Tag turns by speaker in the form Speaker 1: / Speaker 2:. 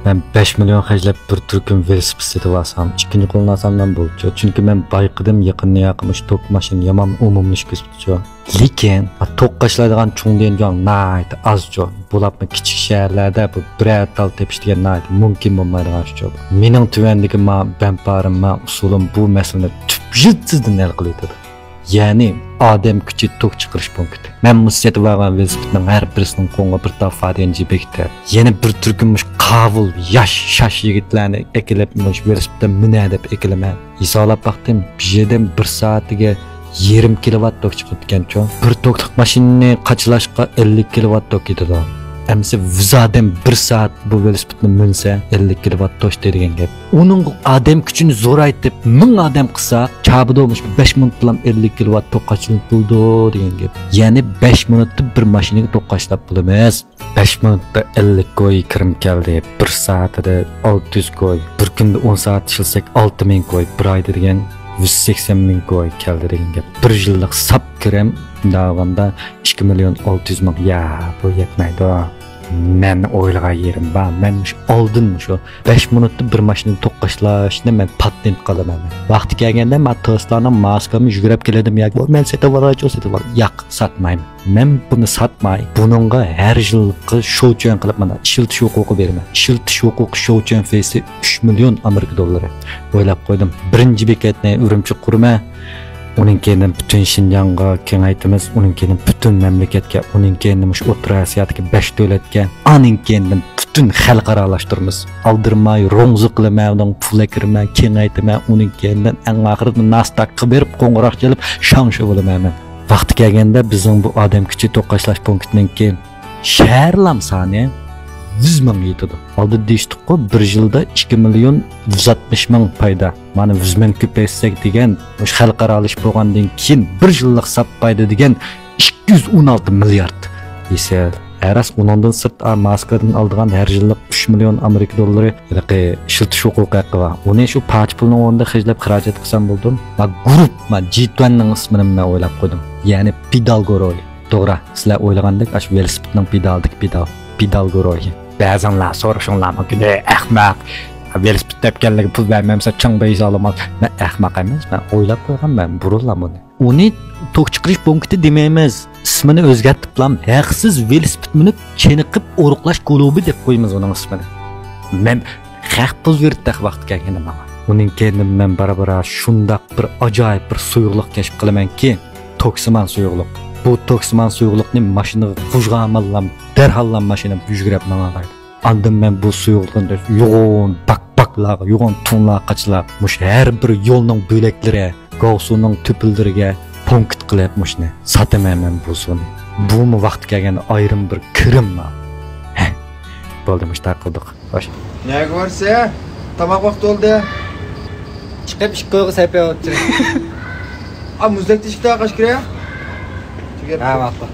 Speaker 1: Ben 5 milyon xərcləb bir türküm velosiped setib alsam, ikinci qolunu alsamdan bo'ldi. Çünki men bayqidim yaqinni yaqınmış tok maşın yaman umumlish gözüpçü. Lekin toqqashlaydigan cho'ng dengan nayt azjo. Bulapmı kichik shaharlarda bu birer tal tepishdigan nayt mumkin bo'lmaydigan shu. Mening tuvandagi ma benparim ma usulim bu masalani tubjitsizdan hal qiladi. Yani adam küçük tok çıkırış punkti. Men musset vargan velosipedning her birisining qo'ng'i bir tafadenci bekter. Yeni bir türkümüş qavul, yaş, şaş yigitlarni ekilepmiş velosipedda mina deb ekilman. Hisoblab baxtim, bir yerdan 1 soatiga 20 kilowatt tok chiqib ketgan-ku. Bir tokliq mashinani qachlashga 50 kilowatt tok ketadi. Emse vizadem 1 saat bu velosipedni minsa 50 kilowatt tosh degan gap. Onun adam küçünü zoraytib 1000 adam qilsa, kabida olmuş 5 minutdan 50 kilowatt tok qachilib bo'ldi degan gap. Yani 5 minutda bir mashinaga tok qachlab bo'lamiz. 5 minutda 50 koy kirim keldi. 1 saatida 600 koy. Bir kunda 10 saat ishilsak 6000 koy. Bir oyda degan 180 000 koy keldi degan gap. Bir yillik sap kirim davanda 2 milyon 600 000 ya bu yetmaydi. Men o'ylagan yerim bor. Men oldinmi shu 5 minutda bir mashinani to'qqashlashni men patent qilaman. Vaqti kelganda men Tesla'ning maskami yugurib keladim yoki men setib olacağım. Yo'q, satmayman. Men buni satmay, buningga har yilqi shouchan qilib mana ishiltish huquqi beraman. Ishiltish huquqi shouchan fesi 3 milyon Amerika dollari. O'ylab qo'ydim. Birinchi bekatni Urumchi qurma. Onun keyin bütün Şinjanga kengaytimiz, onun keyin bütün memleketga, onun keyin mush O'rta Osiyodagi 5 davlatga, onun keyin bütün xalqaralashtiramiz. Aldirmay, ro'ngzi qilmayman, pul kirmay, kengaytman, onun keyin eng oxirida nasdaq qilib berib, qo'ng'iroq kelib, shangshi bo'laman. Vaqti kelganda bizning bu odam kichik to'qqashlash punktining keyin shaharlam soni 100 000 yetadi. Oldi deyishdi-ku, bir yilda 2 milyon 160 000 payda. Mana 100 000 ko'paysak degan, o'sha xalqaralish bo'lgandan keyin bir yillik sap payda degan 216 milliard. Esa aras undan sırt maskadan aldıgan her yıllık 3 milyon Amerika dollari yoki ishiltish huquqi haqqi bor. Uni shu pach pulni o'rnida xarajlab xarajat qilsam bo'ldim. Va guruh ma G20ning ismini men o'ylab qo'ydim. Ya'ni Pedalgoroy. To'g'ri, sizlar o'ylagandek, ash velosipedning Pedalgoroy. Ba'zanlar so'rashinglar mumkin, ahmoq. Velosiped tepganlarga pul bermamsa chang beyiza olaman. Men ahmoq emas, men o'ylab qo'yganman, burillam buni. Uni tok chiqarish punkti demaymiz. İsmini o'zgartirib, haqsiz velosiped minib cheniqib o'ruqlash klubi deb qo'yamiz uning ismini. Men haq pul berdik vaqt kelganda mana. Uning keyin men barabara shundaq bir ajoyib bir suyuqlik kashf qilamanki, toksiman suyuqlik. Bu toksiman suyuqlikni mashinaga qo'shganmanlam, darhallam mashina yugurib manalaydi. Andan men bu suyuqlikni yo'g'on bakbaklar, yo'g'on tunlar qachlab, mush har bir yo'lning bo'laklari, g'ovsuning tupildiriga punkt qilyapmishni sotaman men bu suni. Bu mu vaqt kelganda ayrim bir kirimmi? Bo'ldi, mushtaq qildik. Xo'sh.
Speaker 2: Nega borsa? Tomoq vaqti oldi.
Speaker 3: Chiqib ish qo'yga saypay o'tir.
Speaker 2: A muzdek teshikda qash kiraya?
Speaker 3: Ha, vaqti.